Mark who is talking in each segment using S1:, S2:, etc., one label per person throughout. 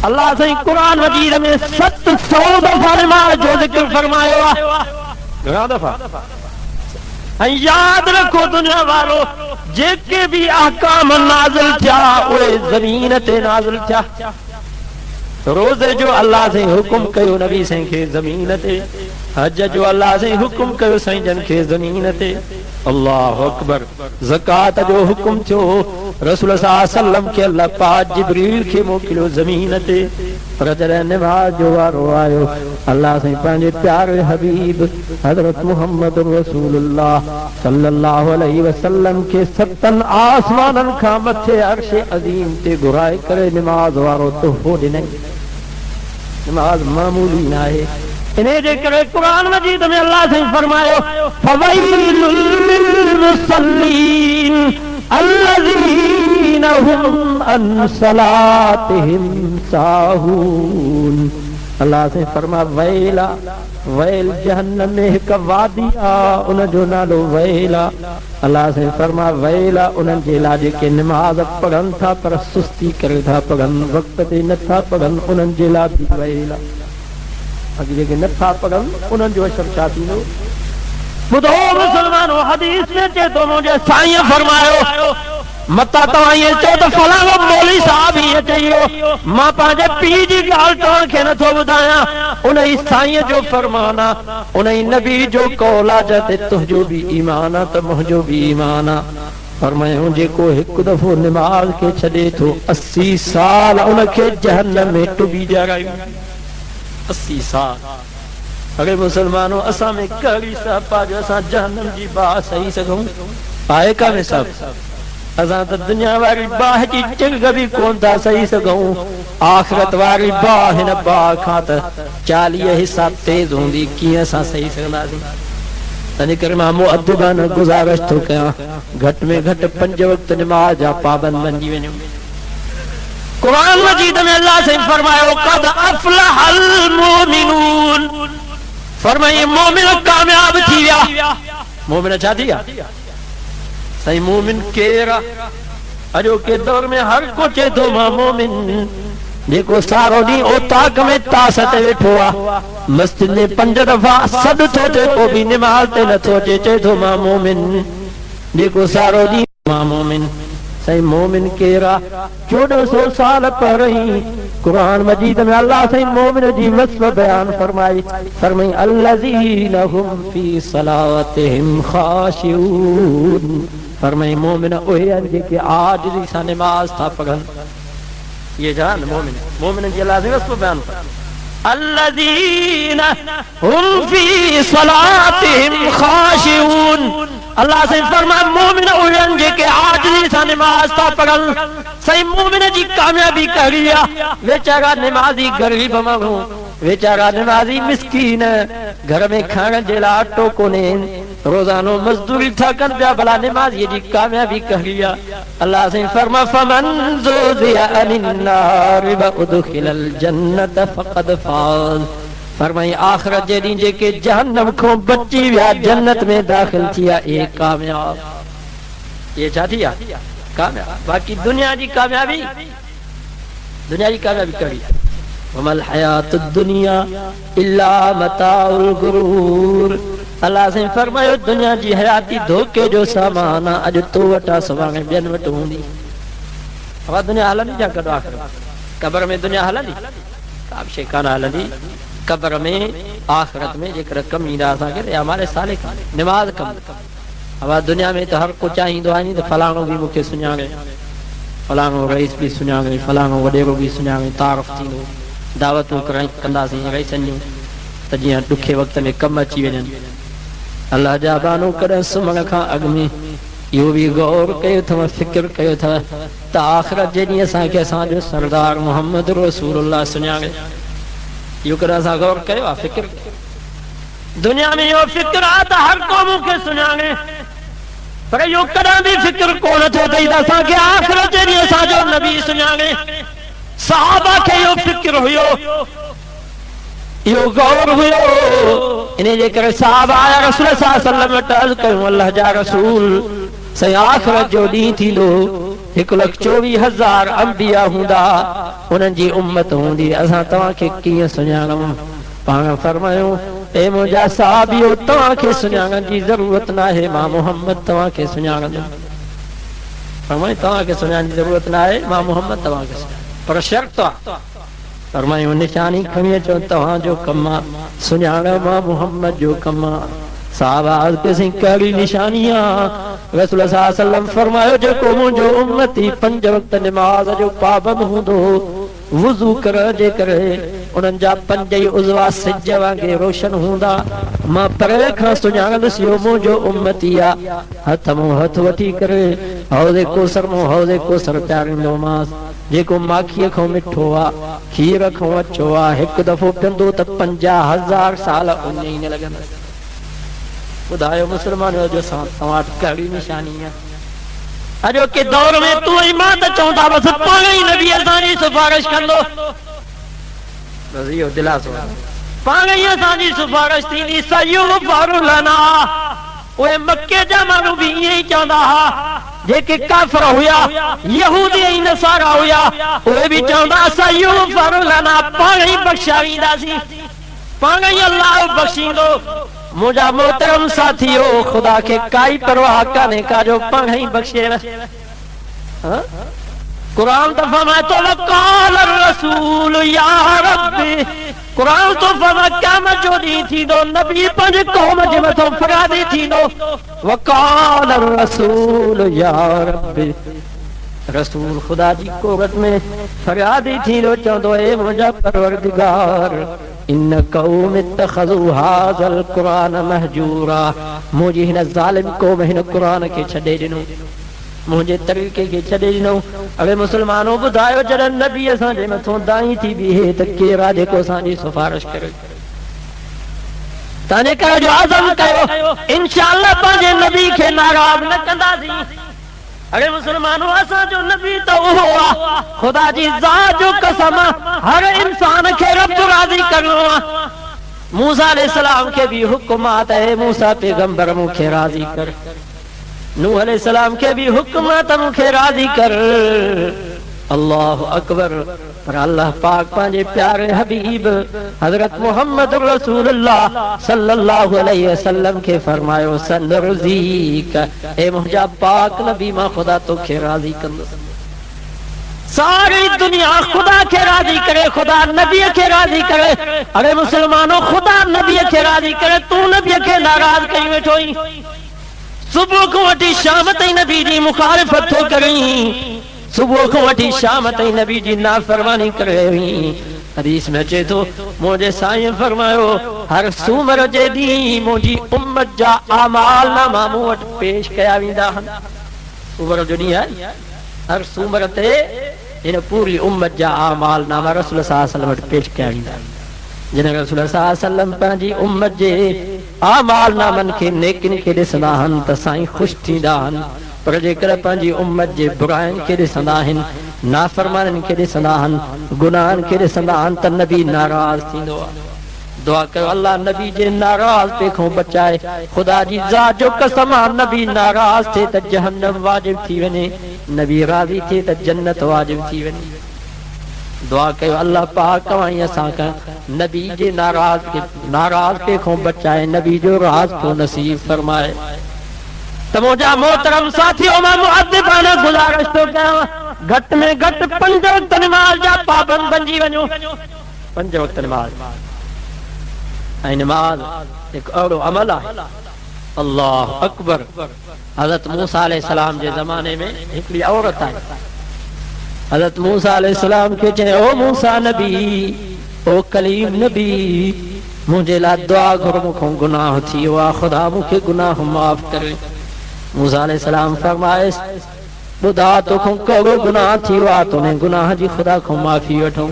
S1: अल्लाह से कुरान मजीद में 700 दफा नमाज जो जिक्र फरमायो घणा दफा। याद रखो दुनिया वालो, जेके भी अहकाम नाज़िल थिया उहे ज़मीन ते नाज़िल थिया। रोज़े जो अल्लाह से हुक्म कयो नबी साईं खे ज़मीन ते, हज जो अल्लाह से हुक्म कयो साईं जन खे ज़मीन ते। अल्लाहु अकबर। ज़कात जो हुक्म थियो रसूल सल्लल्लाहु अलैहि वसल्लम के अल्लाह पाक जिब्रील खे मोकिलियो ज़मीन ते। पर जॾहिं नमाज जो वारो आयो अल्लाह से पंहिंजे प्यारे हबीब हज़रत मुहम्मद रसूलुल्लाह सल्लल्लाहु अलैहि वसल्लम के सतन आसमाननि खां मथे अर्श अज़ीम ते घुराए करे नमाज वारो तोहफ़ो ॾिनई। नमाज मामूली न आहे। इन्हें जे करे कुरान मजीद में अल्लाह से फरमायो फवैलुल लिल मुसल्लीन अल्लज़ीना हुम अन सलातिहिम साहून। अल्लाह से फरमा वैला, वैल जहन्नम में एक वादी आ उन जो नालो वैला। अल्लाह से फरमा वैला उन जे लाइ जेके नमाज पढ़न था पर सुस्ती करे था पढ़न, वक्त ते नथा पढ़न, उन्हनि जे लाइ बि वैला। अॻे जेके नथा पढ़न उन्हनि जो असर छा थींदो? ॿुधो मुसलमानो, हदीस में चे तो मुझे साईं फरमायो मता तव्हां इएं चओ त फलाणो मौलवी साहब हीअं चयो, मां पंहिंजे पीउ जी ॻाल्हि तव्हां खे नथो ॿुधायां। उन ई साईं जो फरमान आहे, उन ई नबी जो कौल आहे, जते तुंहिंजो बि ईमान आहे त मुंहिंजो बि ईमान आहे। फरमायूं जेको हिकु दफ़ो नमाज खे छॾे थो 80 साल उनखे जहन्नम में टुॿी ॼारायूं। 80 साल। अरे मुसलमानों, असां में कहिड़ी साहब जो असां जहन्नम जी बाह सही सघूं? आहे का में सब असां त दुनिया वारी बाह जी चिंग बि कोन था सही सघूं। आख़िरत वारी बाह हिन बाह खां त 40 हिस्सा तेज हूंदी, कीअं असां सही सघंदासीं? तंहिं करे मां मुअद्दिबाना गुज़ारिश थो कयां, घटि में घटि 5 वक्त नमाज जा पाबंद बणिजी वञूं। कुरान मजीद में अल्लाह से फरमायो कद अफलहल मोमिनून। फरमाइए मोमिन कामयाब थी विया। मोमिन छा थी विया? सही मोमिन केरा? अजो के दौर में हर को चे थो मां मोमिन। जेको सारो ॾींहुं ओताक में तास ते वेठो आहे, मस्जिद में 5 दफ़ा सॾु थो थिए पोइ बि निमाज़ ते नथो अचे, चए थो मां मोमिन। जेको सारो ॾींहुं मां मोमिन। सही मोमिन केरा? 1400 साल पहिरीं कुरान मजीद में अल्लाह सही मोमिन जी वस्फ़ बयान फरमाई। फरमाई अल्लज़ीना हुम फी सलातिहिम खाशिऊन। फरमाई मोमिन उहे आहिनि जेके आजिज़ी सां नमाज़ था पढ़नि। ये जान मोमिन, मोमिन जी अल्लाह सही वस्फ़ बयान फरमाई अल्लज़ीना हुम फी सलातिहिम खाशिऊन। अल्लाह से फरमा मोमिन उन जेके आजिज़ी सां नमाज था पढ़न। सही मोमिन जी कामयाबी कहिड़ी आहे? वेचारा नमाज़ी गरीब माण्हू, वेचारा नमाज़ी मिस्कीन, घर में खाइण जे लाइ अटो कोन्हे, रोज़ानो मज़दूरी था कनि पिया, भला नमाज़ीअ जी कामयाबी कहिड़ी आहे? अल्लाह से फरमा फमन ज़ुज़िया अनिन नारि व उदखिलल जन्नत फ़क़द फ़ाज़। फरमाई आखिरत जे ॾींहुं जेके जहन्नम खां बची विया जन्नत में दाख़िल थिया, ये कामयाब। ये छा थी विया? कामयाब। बाक़ी दुनिया जी कामयाबी, दुनिया जी कामयाबी कहिड़ी? वमल हयातुद दुनिया इल्ला मताउल गुरूर। अल्लाह से फरमायो दुनिया जी हयाती धोखे जो सामान आहे। अॼु तो वटा सवाणे ॿियनि वटि हूंदी। हवा दुनिया हलंदी छा गॾु? आख़िर क़ब्र में दुनिया हलंदी? का बि शइ कान हलंदी। क़ब्र में आखिरत में जेकर कम ईंदा असांखे हमारे साले नमाज कम। हवा दुनिया में त हर को चाहींदो आहे त फलाणो बि मूंखे सुञाणे, फलाणो रईस बि सुञाणे, फलाणो वॾेरो बि सुञाणे, तारफ़ थींदो, दावतूं कंदासीं रईसनि जूं त जीअं ॾुखे वक़्त में कमु अची वञनि। अल्लाह जा बानो कॾहिं सुम्हण खां अॻु में इहो बि गौर कयो अथव, फ़िक्र कयो अथव त आख़िरत जे ॾींहुं असांखे असांजो सरदार मोहम्मद रसूलुल्लाह सुञाणे। इहो कॾहिं असां गौर कयो आहे? फ़िक्र दुनिया में इहो फ़िक्र आहे त हर को मूंखे सुञाणे, पर इहो कॾहिं बि फ़िक्र कोन थियो अथई त असांखे आख़िरत जे ॾींहुं असांजो नबी सुञाणे। सहाबा खे इहो फ़िक्र हुयो, इहो गौर हुयो। इन जे करे सहाबा आया रसूल सल्लल्लाहु अलैहि वसल्लम वटि अर्ज़ कयूं, अल्लाह जा रसूल, सही आख़िरत जो ॾींहुं थींदो 1,24,000 अंबिया हूंदा उन्हनि जी उम्मत हूंदी असां तव्हांखे कीअं सुञाणूं पाण फरमायो ए मुंहिंजा साहबियो तव्हांखे सुञाणण जी ज़रूरत न आहे मां मोहम्मद तव्हांखे सुञाणंदुमि फरमायो तव्हांखे सुञाणण जी ज़रूरत न आहे मां मोहम्मद तव्हांखे सुञाणंदुमि पर शर्त आहे फरमायो निशानी खणी अचो तव्हांजो कमु आहे सुञाण मां मोहम्मद जो कमु आहे साहबा अर्ज़ कहिड़ी निशानी आहे रसूल सल्लल्लाहु अलैहि वसल्लम फरमायो जेको मुंहिंजो उम्मती 5 वक्त नमाज़ जो पाबंद हूंदो वुज़ू करे करे उन्हनि जा 5 ई उज़वा सिज वांगुरु रोशन हूंदा मां परे खां सुञाणंदुसि इहो मुंहिंजो उम्मती आहे हथ मूं हथ वठी करे हौज़े कोसर मूं हौज़े कोसर प्यारींदोमांसि जेको माखीअ खां मिठो आहे खीर खां अचो आहे हिकु दफ़ो पीअंदो त 50,000 साल उन ई न लॻंदा ॿुधायो मुस्लमान जो तव्हां वटि कहिड़ी निशानी आहे अॼोके दौर में तूं ऐं मां त चऊं था बसि पाण ई नबी असांजी सिफारिश कंदो बसि इहो दिलासो पाण ई असांजी सिफारिश थींदी सयूं फारुलना उहे मके जा माण्हू बि ईअं ई चवंदा हुआ जेके काफ़िर हुया यहूदी ऐं नसारा हुया उहे बि चवंदा सयूं फारुलना पाण ई बख़्शाईंदासीं पाण ई अल्लाह बख़्शींदो मुझा मोहतरम साथियो खुदा के काई परवाह काने का जो पाण ही बख्शे कुरान तो फरमातो वकाल रसूल या रब्बी कुरान तो फरमा क़यामत जो ॾींहुं थींदो नबी पंहिंजे क़ौम जे मथां फरियादी थींदो वकाल रसूल या रब्बी रसूल खुदा जी कोरत में फरियादी थींदो चवंदो ए मुंहिंजा परवरदिगार इन कौम इत्तखज़ू हाज़ल कुरान महजूरा मुंहिंजी हिन ज़ालिम क़ौम हिन कुरान खे छॾे ॾिनो मुंहिंजे तरीक़े खे छॾे ॾिनो अरे मुस्लमानो ॿुधायो जॾहिं नबी असांजे मथां दाई थी बीहे त केरु आहे जेको असांजी सिफारिश करे तव्हांजे घर जो आज़म कयो इंशाअल्लाह पंहिंजे नबी खे नाराज़ न कंदासीं अरे मुसलमानों असांजो नबी तो उहो आहे खुदा जी ज़ात जो कसम हर इंसान खे रब राज़ी करणो आहे मूसा अलैहिस्सलाम खे भी हुक्म आहे मूसा पैगंबर मूंखे राज़ी कर नूह अलैहिस्सलाम खे भी हुक्म आहे मूंखे राज़ी कर अल्लाह अकबर पर अल्लाह पाक पंहिंजे प्यारे हबीब हजरत मोहम्मद रसूलुल्लाह सल्लल्लाहु अलैहि वसल्लम खे फरमायो सनरज़ीक ए मुंहिंजा पाक नबी मां खुदा तोखे राज़ी कंदुसि सारी दुनिया खुदा खे राज़ी करे खुदा नबी खे राज़ी करे अरे मुसलमानों खुदा नबी खे राज़ी करे तू नबी खे नाराज़ कई वेठो ई सुबुह को वठी शाम ताईं नबी जी मुखालिफत थो करी सुबह को वठी शाम ताईं नबी जी नाफरमानी करे हदीस में अचे थो मुंहिंजे साईं फरमायो हर सूमर जे ॾींहुं मुंहिंजी उम्मत जा आमाल नामा मूं वटि पेश कया वेंदा आहिनि सूमर जो ॾींहुं आहे हर सूमर ते हिन पूरी उम्मत जा आमाल नामा रसूल सल्लल्लाहु अलैहि वसल्लम वटि पेश कया वेंदा आहिनि जिन रसूल सल्लल्लाहु अलैहि वसल्लम पंहिंजी उम्मत जे आमाल नामनि खे नेकिन खे ॾिसंदा आहिनि त साईं ख़ुशि थींदा आहिनि पर जेकर पंहिंजी उम्मत जे बुराइनि खे ॾिसंदा आहिनि नाफरमाननि खे ॾिसंदा आहिनि गुनाहनि खे ॾिसंदा आहिनि त नबी नाराज़ थींदो आहे दुआ कयो अल्लाह नबी जे नाराज़ पे खां बचाए खुदा जी ज़ात जो कसम आहे नबी नाराज़ थिए त जहन्नम वाजिब थी वञे नबी राज़ी थिए त जन्नत वाजिब थी वञे दुआ कयो अल्लाह पाक तव्हां असांखे नबी जे नाराज़ पे खां बचाए नबी जो राज़ को नसीब फरमाए त मुंहिंजा मोहतरम साथियों मां मुअद्दिबाना गुज़ारिश थो कयां घटि में घटि 5 वक्त नमाज़ जा पाबंद बणिजी वञो 5 वक्त नमाज़ ऐं नमाज़ हिकु अहिड़ो अमल आहे अल्लाह अकबर हज़रत मूसा अलैहिस्सलाम जे ज़माने में हिकिड़ी औरत आहे हज़रत मूसा अलैहिस्सलाम खे चए ओ मूसा नबी ओ कलीम नबी मुंहिंजे लाइ दुआ घुर मूंखां गुनाह थी वियो आहे खुदा मूंखे गुनाह माफ़ करे मूसा अलैहिस्सलाम फरमाइस ॿुधा तोखां कहिड़ो गुनाह थी वियो आहे तुंहिंजे गुनाह जी खुदा खां माफ़ी वठूं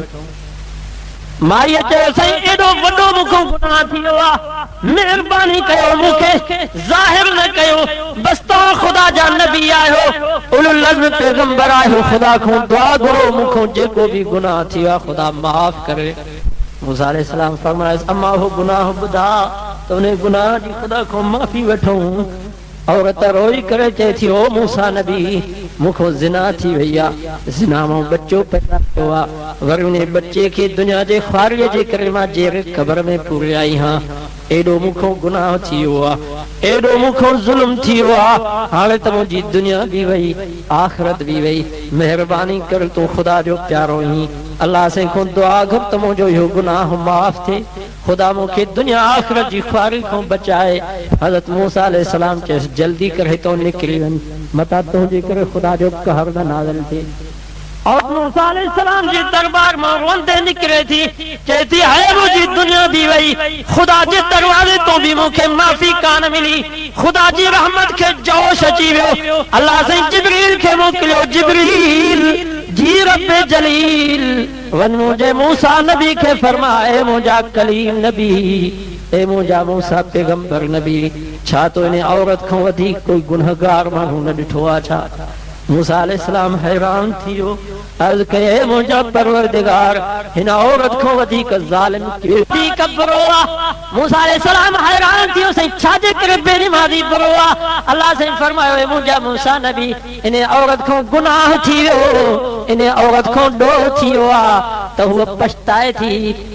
S1: माई चयो साईं एॾो वॾो मूंखां गुनाह थी वियो आहे महिरबानी कयो मूंखे ज़ाहिर न कयो बसि तव्हां खुदा जा नबी आहियो उलुल अज़्म पैगंबर आहियो खुदा खां दुआ घुरो मूंखां जेको बि गुनाह थी वियो आहे खुदा माफ़ करे मूसा अलैहिस्सलाम फरमाइस अम्मा हो गुनाह ॿुधा त उन गुनाह जी खुदा खां माफ़ी वठूं औरत रोई करे चए थी ओ मूसा नबी मुखो जिना थी वई आहे, जिना मां बच्चो पैदा थियो आहे, वरी उन बच्चे खे दुनिया जे ख्वारीअ जे करे मां जेर क़बर में पूरे आई हां। एॾो मूंखो गुनाह थी वियो आहे, एॾो मूंखो ज़ुल्म थी वियो आहे, हाणे त मुंहिंजी दुनिया बि वई आख़िरत बि वई, महिरबानी कर तूं ख़ुदा जो प्यारो ई अल्लाह से को दुआ घुर त मुंहिंजो इहो गुनाह माफ़ थिए, ख़ुदा मूंखे दुनिया आख़िरत जी ख्वारी खां बचाए। हज़रत मूसा अलैहिस्सलाम चयसि जल्दी करे तो निकिरी वञ, मता तुंहिंजे करे ख़ुदा जो कहर न नाज़िल थिए। और मूसा अलैहिस्सलाम जी दरबार में रोंदे निकरे थी, चेती है मुझी दुनिया भी वही, खुदा जे दरवाजे तो भी मुखे माफी कान मिली, खुदा जी रहमत के जोश अची वियो, अल्लाह से जिब्रील के मोकिलियो, जिब्रील जी रब्बे जलील वन मुझे मूसा नबी के फरमाए मुझा कलीम नबी, ए मुझा मूसा पैगंबर नबी, छा तो इन्हें औरत खां वधीक कोई गुनहगार माण्हू न ॾिठो आहे छा? मूसा अलैहिस्सलाम हैरान थियो, अर्ज़ कये मुंहिंजा परवरदिगार हिन औरत खां वधीक ज़ालिम वधीक बुरो आहे। मूसा अलैहिस्सलाम हैरान थियो, सही छाजे करे बेनमाज़ी बुरो आहे? अल्लाह से फरमायो ए मुंहिंजा मूसा नबी इन औरत खां गुनाह थी वियो, इन औरत खां ॾोह थी वियो आहे त हूअ पछताए थी,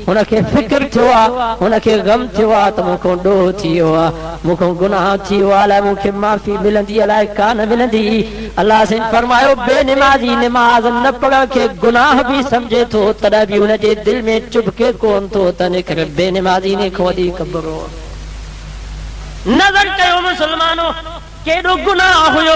S1: हुनखे फिक्र थियो आहे, हुनखे गम थियो आहे त मूंखां ॾोह थी वियो आहे, मूंखां गुनाह थी वियो आहे, अलाए मूंखे माफ़ी मिलंदी अलाए कान मिलंदी। अल्लाह से फरमायो बेनमाज़ी नमाज न पढ़ण के गुनाह भी समझे थो तॾहिं बि हुनजे दिल में चुभके कोन थो, तने करे बेनमाज़ी ने खां वधीक बुरो। नज़र कयो मुसलमानो केॾो गुनाह हुयो,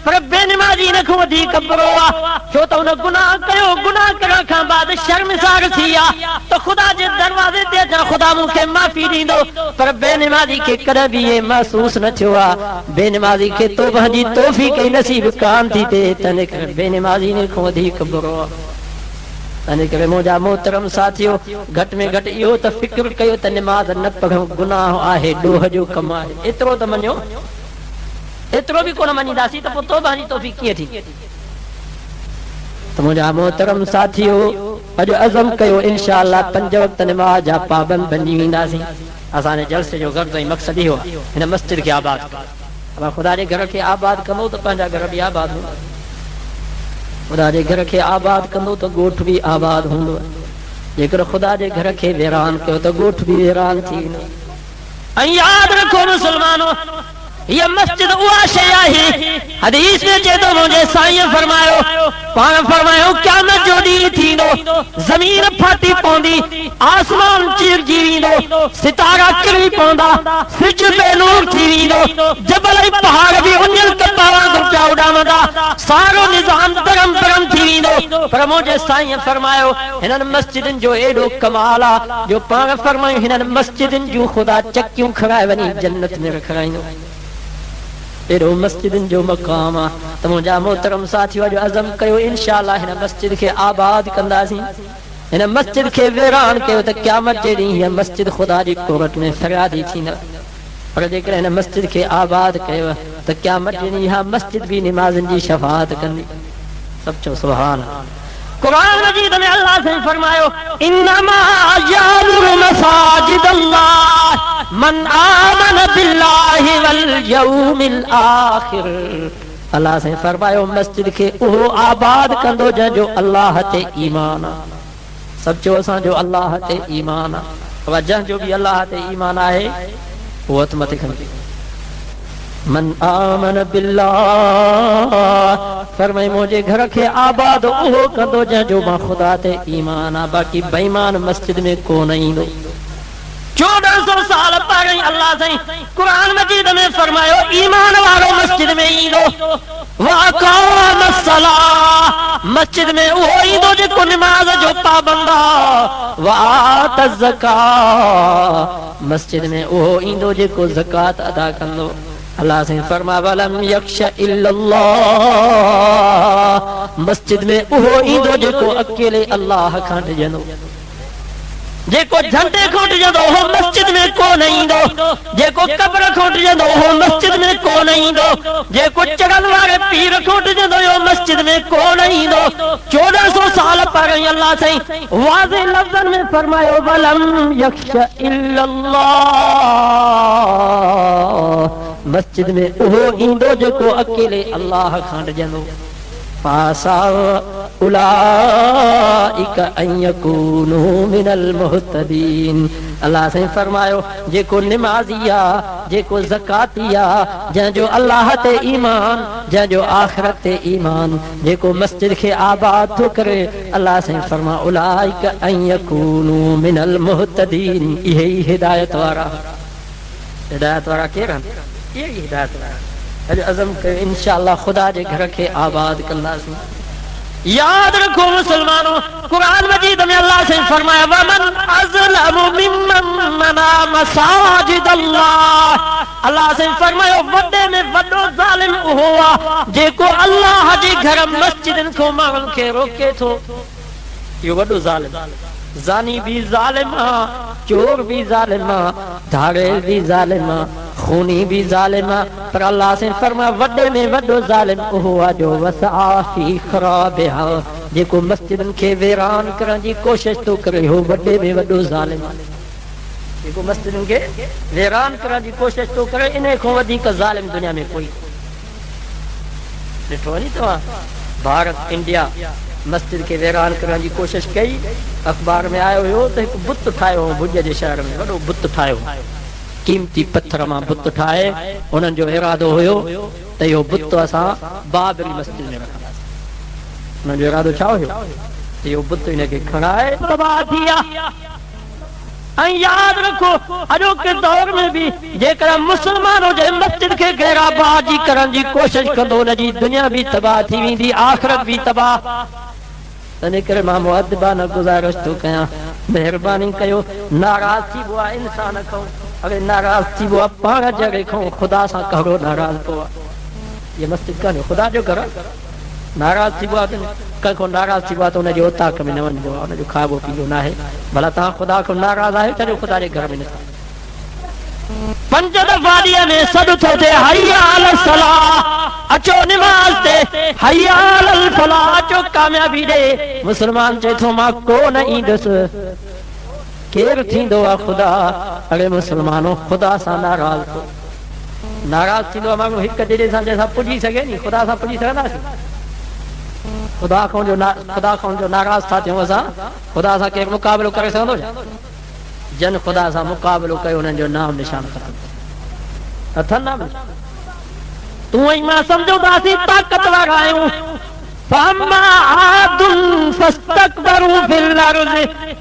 S1: पर बेनमाज़ी न खां वधीक बुरो आहे, छो त हुन गुनाह कयो, गुनाह करण खां बाद शर्मिसार थी आहे त ख़ुदा जे दरवाज़े ते अचां ख़ुदा मूंखे माफ़ी ॾींदो, पर बेनमाज़ी खे कॾहिं बि इहे महसूस न थियो आहे, बेनमाज़ी खे तौबह जी तौफ़ीक़ ई नसीब कान थी थिए, तने करे बेनमाज़ी न खां वधीक बुरो आहे। तने करे मुंहिंजा मोहतरम साथियो घटि में घटि इहो त फ़िक्र कयो त नमाज़ न पढ़णु गुनाह आहे, ॾोह जो कमु आहे, एतिरो त मञो, एतिरो भी कोन मञीदासीं त पोइ तौबह जी तौफ़ीक़ कीअं थी? त मुंहिंजा मोहतरम साथियो अॼु अज़म कयो इंशाअल्लाह 5 वक़्त नमाज़ जा पाबंद बनी वेंदासीं। असांजे जलसे जो गर्ज़ ऐं मक़सद इहो आहे हिन मस्जिद खे आबाद करणु। अगरि ख़ुदा जे घर खे आबाद कंदो त पंहिंजा घर बि आबाद हूंदा, ख़ुदा जे घर खे आबाद कंदो त ॻोठ बि आबाद हूंदो, जेकर ख़ुदा जे घर खे वीरान कयो त ॻोठ बि वीरान थी वेंदो। ऐं यादि रखो मुसलमानो ये मस्जिद उहा शइ आहे, हदीस में चए थो मुंहिंजे साईं फरमायो, पाण फरमायो क़यामत जो ॾींहुं थींदो, ज़मीन फाटी पवंदी, आसमान चीरजी वेंदो, सितारा किरी पवंदा, सिज बेनूर थी वेंदो, जबल ऐं पहाड़ बि उञल कपा वांगुरु पिया उॾामंदा, सारो निज़ाम दरम दरम थी वेंदो। पर मुंहिंजे साईं फरमायो हिननि मस्जिदनि जो एॾो कमाल आहे जो पाण फरमायूं हिननि मस्जिदनि जूं ख़ुदा चकियूं खणाए वञी जन्नत में रखाईंदो, एॾो मस्जिदनि जो मक़ाम आहे। त मुंहिंजा मोहतरम साथियो अॼु अज़म कयो इंशाअल्लाह हिन मस्जिद खे आबाद कंदासीं, हिन मस्जिद खे वीरान कयो त क़यामत जे ॾींहुं हीअ मस्जिद ख़ुदा जी कोरट में फरियादी थींदा, पर जेकर हिन मस्जिद खे आबाद कयो त क़यामत जे ॾींहुं इहा मस्जिद बि निमाज़नि जी शफ़ाअत कंदी। सभु चओ सुभान अल्लाह। कुरान मजीद में अल्लाह से फरमायो इन्नमा यामुरु मसाजिद अल्लाह मन आमन बिल्लाहि वल यौमिल आखिर। अल्लाह से फरमायो मस्जिद के उहो आबाद कंदो जंहिंजो अल्लाह ते ईमान आहे। सभु चओ असांजो अल्लाह ते ईमान आहे, जंहिंजो बि अल्लाह ते ईमान आहे उहो हथ मथे खणी मन आमन बिल्लाह फरमाए मुंहिंजे घर खे आबाद उहो कंदो जंहिंजो मां ख़ुदा ते ईमान आहे, बाक़ी बेईमान मस्जिद में कोन ईंदो। 1400 साल पहिरीं अल्लाह साईं कुरान मजीद में फरमायो ईमान वारो मस्जिद में ईंदो, वअक़ाम अस्सलाह मस्जिद में उहो ईंदो जेको निमाज़ जो पाबंद आहे, वआत ज़कात मस्जिद में उहो ईंदो जेको ज़कात अदा कंदो। अल्लाह से फरमा वलम यख्श इल्लल्लाह मस्जिद में उहो ईंदो जेको अकेले अल्लाह खां डिॼंदो, जेको झंडे खां डिॼंदो उहो मस्जिद में कोन ईंदो, जेको कब्र खां डिॼंदो उहो मस्जिद में कोन ईंदो, जेको चढ़ल वारे पीर खां डिॼंदो उहो मस्जिद में कोन ईंदो। 1400 साल पहिरीं अल्लाह साईं वाज़े लफ़्ज़नि में फरमायो वलम यख्श इल्लल्लाह मस्जिद में उहो ईंदो जेको अकेले अल्लाह खां ॾिजंदो। फासा उलाइका अन यकूनू मिनल मुहतदीन। अल्लाह से फरमायो जेको निमाज़ी आ, जेको ज़काती आ, जंहिंजो अल्लाह ते ईमान, जंहिंजो आखिरत ते ईमान, जेको मस्जिद खे आबाद थो करे, अल्लाह से फरमा उलाइका अन यकूनू मिनल मुहतदीन। इहे ई हिदायत वारा केर आहिनि? इहे ई हिदायत वारा। अॼु अज़म कयो इंशाअल्लाह ख़ुदा जे घर खे आबाद कंदासीं। याद रखो मुसलमानों, कुरान मजीद में अल्लाह से फरमाया वमन अज़लमु मिम्मन मना मसाजिद अल्लाह। अल्लाह से फरमायो वॾे में वॾो ज़ालिम उहो आहे जेको अल्लाह जे घर मस्जिदनि खां माण्हुनि खे रोके थो। इहो वॾो ज़ालिम। ज़ानी भी ज़ालिम आहे, चोर भी ज़ालिम आहे, धाड़ेल भी ज़ालिम आहे, खूनी भी ज़ालिम आहे, पर अल्लाह से फरमा वॾे में वॾो ज़ालिम उहो आहे जो वसआ फी ख़राबिहा, जेको मस्जिदनि खे वीरान करण जी कोशिश थो करे, हो वॾे में वॾो ज़ालिम आहे। जेको मस्जिदनि खे वीरान करण जी कोशिश थो करे, इन खां वधीक ज़ालिम दुनिया में कोई। ॾिठो नी तव्हां भारत इंडिया मस्जिद के वीरान करण जी कोशिश कई। अख़बार में आयो हुयो त हिकु बुत ठाहियो भुज जे शहर में, वॾो बुत ठाहियो, कीमती पत्थर मां बुत ठाहे। उन्हनि जो इरादो हुयो त इहो बुत असां बाबरी मस्जिद में रखंदासीं। उन्हनि जो इरादो छा हुयो त इहो बुत हिनखे खणाए तबाह थी विया। ऐं यादि रखो अॼोके दौर में बि जेकर मुस्लमानों जे मस्जिद खे गैराबादी करण जी कोशिश कंदो, हुनजी दुनिया बि तबाह थी वेंदी, आख़िरत बि तबाह। तंहिं करे मां मुअद्दिबाना गुज़ारिश थो कयां, महिरबानी कयो, नाराज़ थी वियो आहे इंसान खां, अगरि नाराज़ थी वियो आहे पाण जॻह खां, ख़ुदा सां कहिड़ो नाराज़ पियो आहे। इहा मस्जिद कान्हे, ख़ुदा जो घर। नाराज़ थी वियो आहे कंहिंखां नाराज़ थी वियो आहे त हुनजे उताक में न वञिबो आहे, हुनजो खाइबो पीबो न आहे। भला तव्हां ख़ुदा खां नाराज़ आहियो, चलो ख़ुदा जे घर में नथा। 5 दफ़ा ॾींहं में सॾु थो थिए हय्या अलल सलाह, अचो निमाज़ ते, हय्या अलल फलाह, अचो कामयाबी ॾे। मुस्लमान चए थो मां कोन ईंदुसि, केरु थींदो आहे ख़ुदा? अरे मुस्लमानों, ख़ुदा सां नाराज़ थियो। नाराज़ थींदो आहे माण्हू हिकु ॼणे सां, जंहिंसां पुॼी सघे नी। ख़ुदा सां पुॼी सघंदासीं? ख़ुदा खां जो नाराज़ था थियूं असां, ख़ुदा सां केरु मुक़ाबिलो करे सघंदो छा? जन ख़ुदा सां मुक़ाबिलो कयो, हुननि जो नाम निशान ख़तमु अथनि नाम। तूं ऐं मां सम्झोदासीं ताक़तवर आहियूं। फअम्मा आदुन फस्तकबरू फिल अर्ज़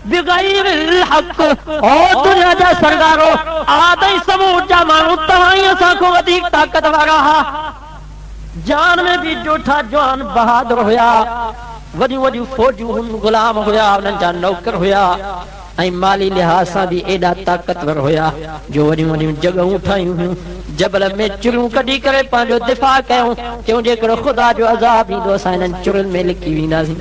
S1: बिग़ैरिल हक़। ओ दुनिया जा सरदारो, आद ऐं समूद जा माण्हू तव्हां ई असां खां वधीक ताक़तवर हुआ। जान में भी जोठा जवान बहादुर हुया, वॾियूं वॾियूं फौजूं हुन, गुलाम हुया, उन्हनि जा नौकर हुया, ऐं माली लिहाज़ सां बि एॾा ताक़तवर हुया जो वॾियूं वॾियूं जॻहूं ठाहियूं हुयूं, जबल में चुरियूं कढी करे पंहिंजो दिफ़ा कयूं। क्यों जेकॾहिं ख़ुदा जो अज़ाब ईंदो असां हिननि चुरियुनि में लिकी वेंदासीं।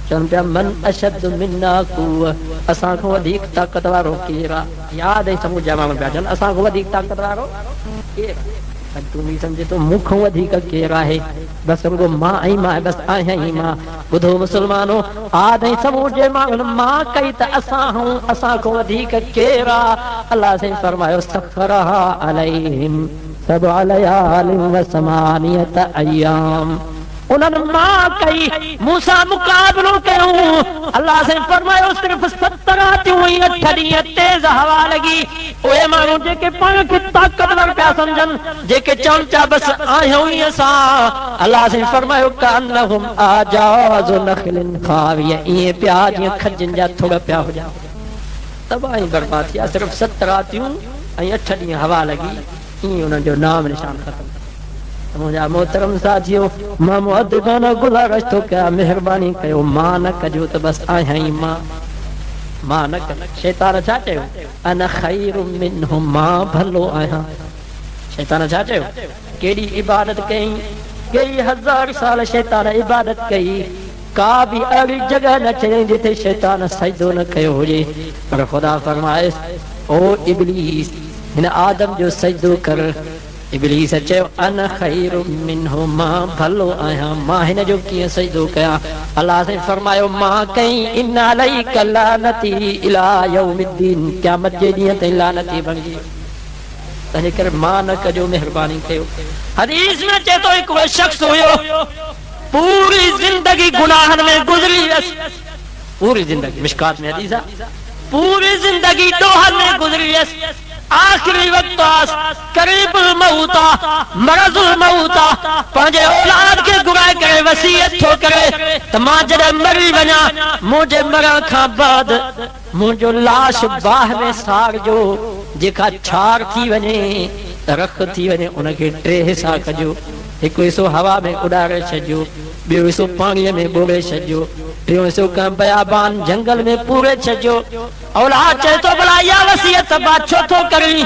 S1: चवनि पिया मन अशद मिन्ना कुव्वा, असां खां वधीक ताक़त वारो केरु आहे? यादि ऐं समूह जा माण्हू पिया चवनि असां खां वधीक ताक़त वारो केरु आहे? तूं बि सम्झे थो मूंखां वधीक केरु आहे? बसि रुगो मां ऐं मां, बसि आहियां ई मां। ॿुधो मुस्लमानो, आद ऐं समूह जे माण्हुनि मां कई त असां हूं, असां खां वधीक केरु आहे? अल्लाह से फरमायो सख़रहा अलैहिम सबअ लयालिन व समानियत अय्याम। उन्हनि मां कई, मूंसां मुक़ाबिलो कयूं। अल्लाह से फरमायो सिर्फ़ 70 रातियूं ऐं 8 ॾींहं तेज़ हवा लॻी। उहे माण्हू जेके पाण खे ताक़तवर पिया सम्झनि, जेके चवनि पिया बसि आहियूं ई असां, अल्लाह से फरमायो कअन्नहुम आजाज़ु नख़लिन ख़ाविया, ईअं पिया जीअं खजनि जा थुड़ पिया हुजनि। तबाही बर्बाद थिया। सिर्फ़ 7 रातियूं ऐं 8 ॾींहं हवा लॻी, ईअं उन्हनि जो नाम निशान ख़तमु। मुंहिंजा मोहतरम साथियो, मां मुअद्दिबाना गुज़ारिश थो कयां, महिरबानी कयो मां न कजो त बसि आहियां ई मां न कजो। शैतान छा चयो? अना ख़ैरुम मिन्हु, मां भलो आहियां। शैतान छा चयो? केॾी इबादत कई, कई 1000 साल शैतान इबादत कई, का बि अहिड़ी जॻह न चई जिथे शैतान सजदो न कयो हुजे। पर ख़ुदा फरमाए ओ इब्लीस, हिन आदम जो सजदो कर। इब्लीस चयो अना खैरुम मिन्हु, मां भलो आहियां, मां हिन जो कीअं सजदो कयां? अल्लाह से फरमायो मां कई, इन्ना अलैका लानती इला यौमिद्दीन, क़यामत जे ॾींहं ताईं लानती बणिजी। तने कर मां न कजो मेहरबानी कयो। हदीस में चए तो एक शख्स हुयो पूरी जिंदगी गुनाहन में गुजरी वस, पूरी जिंदगी, मिशकात में हदीस है, पूरी जिंदगी डोहन में गुजरी वस, आखिरी वक्त आस करीबुल मौता मरजुल मौता पंहिंजे औलाद के गुराए करे वसीयत थो करे त मां जॾहिं मरी वञा मुंहिंजे मरण खां बाद मुंहिंजो लाश बाह में साड़जो, जेका छार थी वञे रख थी वञे उनखे 3 हिसा कजो। हिकु हिसो हवा में उॾारे छॾियो, ॿियो हिसो पाणीअ में ॿोड़े छॾियो, टियों हिसो कंहिं बयाबान जंगल में पूरे छॾियो। औलाद चए थो भला इहा वसीयत बा छो थो करी?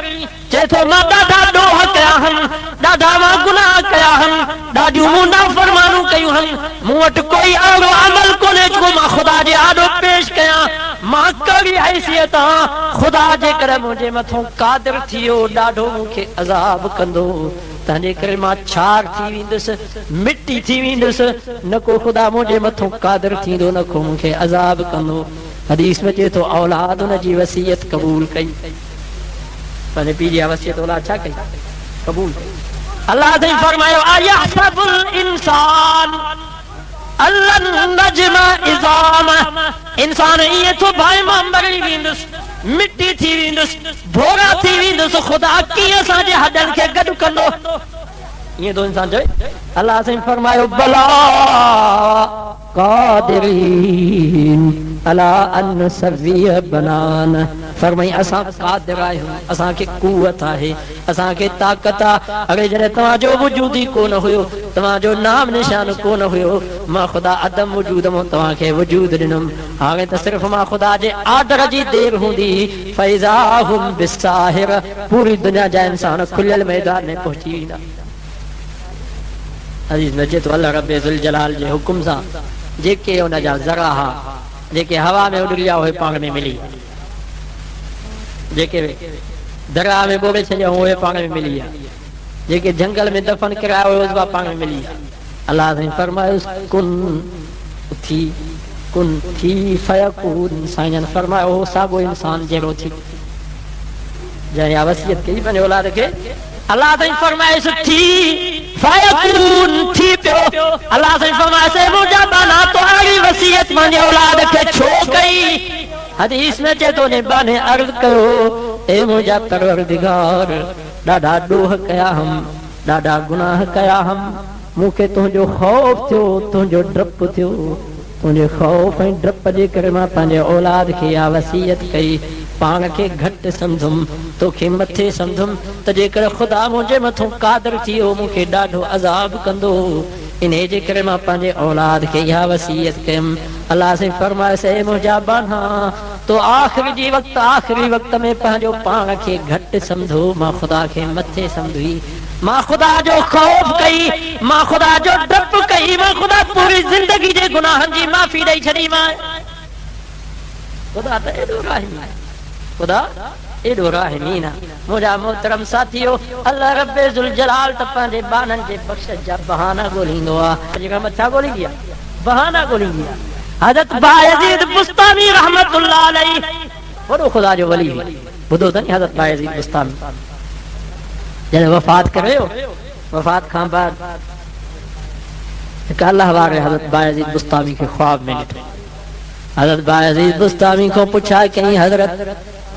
S1: चए थो मां ॾाढा ॾोह कया आहिनि, ॾाढा मां गुनाह कया आहिनि, ॾाढियूं मूं नाफ़रमानियूं कयूं आहिनि, मूं वटि कोई अहिड़ो अमल कोन्हे जेको मां ख़ुदा जे आॾो पेश कयां। मां कहिड़ी हैसियत आं? ख़ुदा जे करे मुंहिंजे मथां क़ादिर थी वियो, ॾाढो मूंखे अज़ाब कंदो, तंहिंजे करे मां छार थी वेंदुसि, मिटी थी वेंदुसि, न को ख़ुदा मुंहिंजे मथां क़ादिर थींदो, न को मूंखे अज़ाब कंदो। हदीस में चए थो औलाद उन जी वसीयत क़बूल कई, पंहिंजे पीउ जी वसीयत औलाद छा कई? क़बूल कई। अल्लाह ने फरमायो अयहसबुल इंसान अल्लन नजमा इज़ाम, इंसान इएं थो भाई मां मरी वेंदुसि, मिटी थी वेंदुसि, भोरा थी वेंदुसि, ख़ुदा कीअं असांजे हॾनि खे गॾु कंदो? ईअं थो इंसान चए। अल्लाह ने फरमायो बला कादिरीन अला अन नसविय बनान, फरमाई असां कादिर आहियूं, असांखे कुवत आहे, असांखे ताक़त आहे। अरे जॾहिं तव्हांजो वजूद ई कोन हुयो, तव्हांजो नाम निशान कोन हुयो, मां ख़ुदा अदम वजूद मां तव्हांखे वजूद ॾिनुमि। हाणे त सिर्फ़ु मां ख़ुदा जे आर्डर जी देर हूंदी फैज़ा हुम बिस्साहिर, पूरी दुनिया जा इंसान खुलियल मैदान में पहुची वेंदा। अज़ीज़ नचे तो अल्लाह रब्बे ज़ुल जलाल जे हुकुम सां जेके उन जा ज़रा हा, जेके हवा में उॾिया उहे पाण में मिली, जेके दरिया में ॿोड़े छॾिया उहे पाण में मिली विया, जेके जंगल में दफ़न कराया उहे पाण में मिली विया। अल्लाह ने फरमायो कुन थी फयकून, साईं फरमायो हो साॻियो इंसान जहिड़ो थी, जंहिं वसीयत कई पंहिंजे औलाद खे। अल्लाह ने फरमायो थी फयकून, थी पियो। अल्लाह ने फरमायो मुंहिंजा बाना तो अहिड़ी वसीयत पंहिंजे औलाद खे छो कई? हदीस में चए थो ने बाने अर्ज़ कयो ए मुंहिंजा परवरदिगार, ॾाढा ॾोह कया हम, ॾाढा गुनाह कया हम, मूंखे तुंहिंजो ख़ौफ़ थियो, तुंहिंजो डपु थियो, तुंहिंजे ख़ौफ़ ऐं डप जे करे मां पंहिंजे औलाद खे इहा वसीयत कई, पाण खे घटि सम्झुमि, तोखे मथे सम्झुमि, त जेकर ख़ुदा मुंहिंजे मथां क़ादिर थी वियो मूंखे ॾाढो अज़ाब कंदो, इन जे करे मां पंहिंजे औलाद खे इहा वसीयत कयमि। अल्लाह से फरमायोसि ए मुंहिंजा बाना तो आख़िरी वक़्त में पंहिंजो पाण खे घटि सम्झो, मां ख़ुदा खे मथे सम्झी, मां ख़ुदा जो ख़ौफ़ कई, मां ख़ुदा जो डपु कई, मां ख़ुदा पूरी ज़िंदगी जे गुनाहनि जी माफ़ी ॾेई छॾी। मां ख़ुदा त एॾो राहिम आहे, ख़ुदा एॾो राहिमीन आहे। मुंहिंजा मोहतरम साथियो, अल्लाह रब्बे ज़ुल जलाल त पंहिंजे बाननि जे बख़्शिश जा बहाना ॻोल्हींदो आहे। जेका मथां ॻोल्हींदी आहे, बहाना ॻोल्हींदी आहे। हज़रत बायज़ीद बुस्तामी रहमतुल्लाह अलैहि वॾो ख़ुदा जो वली, ॿुधो अथनि हज़रत बायज़ीद बुस्तामी जॾहिं वफ़ात करे वियो, वफ़ात खां बाद हिकु अल्लाह वारे हज़रत बायज़ीद बुस्तामी खे ख़्वाब में ॾिठो। हज़रत बायज़ीद बुस्तामी खां पुछा कई हज़रत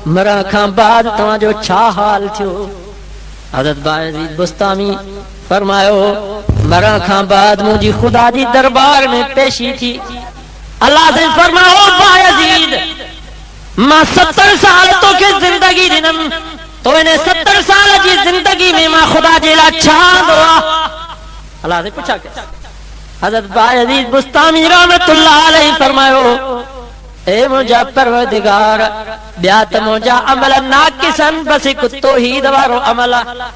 S1: मरण खां बाद तव्हांजो छा हाल थियो? हज़रत बायज़ीद बुस्तामी फरमायो मरण खां बाद मुंहिंजी ख़ुदा जी दरबार में पेशी थी। अल्लाह ने फरमायो बायज़ीद मां 70 साल तोखे ज़िंदगी ॾिनमि, तो इन 70 साल जी ज़िंदगी में मां ख़ुदा जे लाइ छा दुआ? अल्लाह से पुछा के हज़रत बायज़ीद बुस्तामी रहमतुल्लाह अलैहि फरमायो ए मुंहिंजा परवरदिगार, ॿिया त मुंहिंजा अमल नाक़िसन, बस हिकु तौहीद वारो अमल आहे,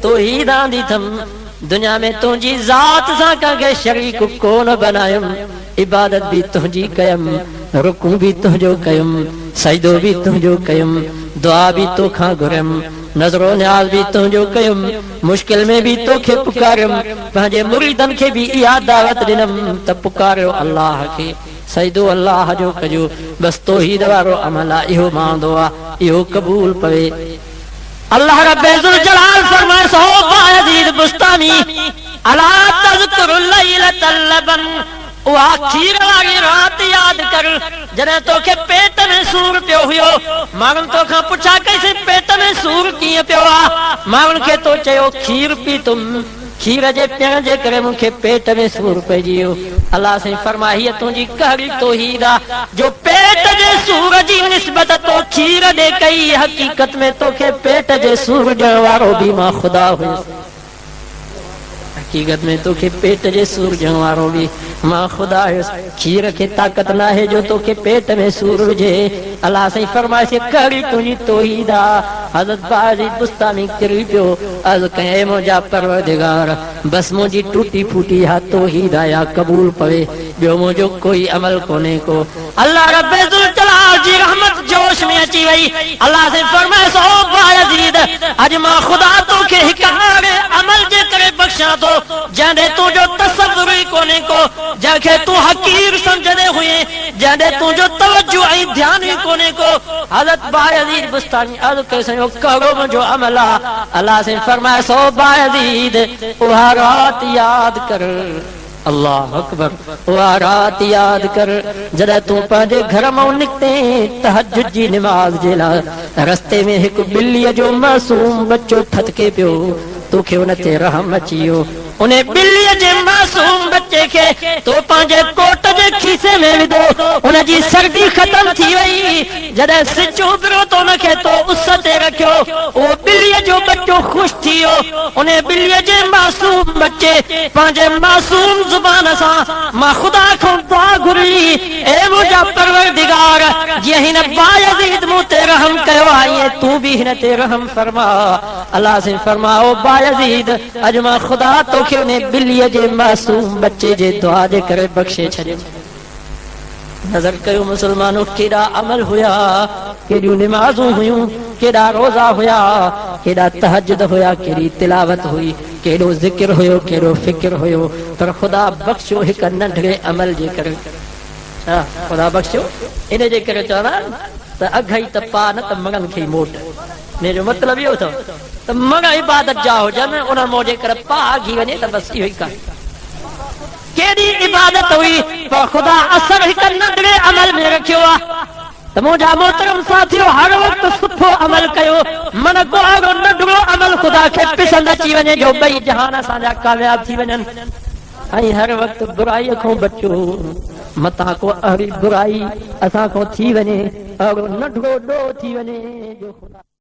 S1: तौहीद आंदी अथमि, दुनिया में तुंहिंजी ज़ात सां कंहिंखे शरीक कोन बनायुमि, इबादत भी तुंहिंजी कयमि, रुकू भी तुंहिंजो कयुमि, सजदो भी तुंहिंजो कयुमि, दुआ भी तोखां घुरियमि, नज़रो न्याज़ भी तुंहिंजो कयुमि, मुश्किल में भी तोखे पुकारियुमि, पंहिंजे मुरीदनि खे भी इहा दावत ॾिनमि त पुकारियो अल्लाह खे, सजदो अल्लाह जो कजो, बस तौहीद वारो अमल आहे, इहो मांदो आहे, इहो क़बूल पवे। अल्लाह रब्बुल जलाल फरमाए सो बायजीद बुस्तामी अला तज़कुरुल लैलतल लबन वो आखिर वाली रात याद कर जने तोखे पेट में सूर पियो हुयो माण्हुनि तोखां पुछा कैसे पेट में सूर कीअं पियो आहे माण्हुनि खे तो चयो खीर पी तुम खीर जे पियण जे करे मूंखे पेट में सूर पइजी वियो अल्लाह साईं फरमाए हीअ तुंहिंजी कहिड़ी तौहीद आहे जो पेट जे सूर जी निस्बत तो खीर ॾे कई हक़ीक़त में तोखे पेट जे सूर ॾियण वारो बि मां ख़ुदा हुयुसि हकीकत में तोखे पेट जे सूर ॾियण वारो बि मां ख़ुदा हुयुसि खीर खे ताक़त न आहे जो तोखे पेट में सूर हुजे अल्लाह साईं फरमाए कहिड़ी तुंहिंजी तौहीद आहे हज़रत बायजीद बुस्तामी किरी पियो अर्ज़ कयईं मुंहिंजा परवरदिगार बस मुंहिंजी टूटी फूटी हा तौहीद आहे क़बूल पवे ॿियो मुंहिंजो कोई अमल कोन्हे को अल्लाह रब्बुल जलाल जी रहमत जोश में अची वई अल्लाह साईं फरमाए सो बायजीद अॼु मां ख़ुदा तोखे हिकु अहिड़े अमल जे करे बख़्शां थो जॾहिं तुंहिंजो तसव्वुर ई कोन्हे को जंहिंखे तूं हक़ीर सम्झंदे हुए जॾहिं तुंहिंजो तवज्जो ऐं ध्यानु ई कोन्हे को हज़रत बायजीद बुस्तामी अर्ज़ कयो सॼो कहिड़ो मुंहिंजो अमल आहे अल्लाह साईं फरमाए सो बायजीद उहा राति यादि कर अल्लाह अकबर उहा राति यादि कर जॾहिं तूं पंहिंजे घर मां निकिते तहज्जुद जी निमाज़ जे लाइ रस्ते में हिकु ॿिलीअ जो मासूम बच्चो थतके पियो तोखे उन ते रहम अची वियो उन ॿिलीअ जे मासूम बच्चे खे तो पंहिंजे कोट जे खीसे में विधो उन जी सर्दी ख़तम थी वई जॾहिं सिज उभिरो तो उनखे तो उस ते रखियो उहो ॿिलीअ जो बच्चो ख़ुशि थी वियो उन ॿिलीअ जे मासूम बच्चे पंहिंजे मासूम ज़ुबान सां मां ख़ुदा खां दुआ घुरी ए मुंहिंजा परवरदिगार जीअं हिन बायजीद मूं ते रहम कयो आहे ईअं तूं बि हिन ते रहम फरमा अल्लाह साईं फरमाओ बायजीद अॼु मां ख़ुदा तोखे उन ॿिलीअ जे मासूम बच्चे जे दुआ जे करे बख़्शे छॾियो नज़र कयो मुसलमानो केॾा अमल हुया केॾियूं निमाज़ूं हुयूं केॾा रोज़ा हुया केॾा तहज्जुद हुया केॾी तिलावत हुई केॾो ज़िक्र हुयो केॾो फ़िक्र हुयो पर ख़ुदा बख़्शियो हिकु नंढड़े अमल जे करे छा ख़ुदा बख़्शियो इन जे करे चवंदा त अघई त पा न त मगन खे मोट इन जो मतिलबु इहो अथव त मग इबादत जा हुजनि उन मो जे करे पा घी वञे त बसि इहो ई कान्हे केॾी इबादत हुई पर ख़ुदा असर हिकु नंढड़े अमल में रखियो आहे त मुंहिंजा मोहतरम साथियो हर वक़्तु सुठो अमल कयो मन को अहिड़ो नंढड़ो अमल ख़ुदा खे पसंदि अची वञे जो ॿई जहान असांजा कामयाब थी वञनि ऐं हर वक़्तु बुराईअ खां बचो मतां को अहिड़ी बुराई असां खां थी वञे अहिड़ो नंढड़ो ॾोह थी वञे जो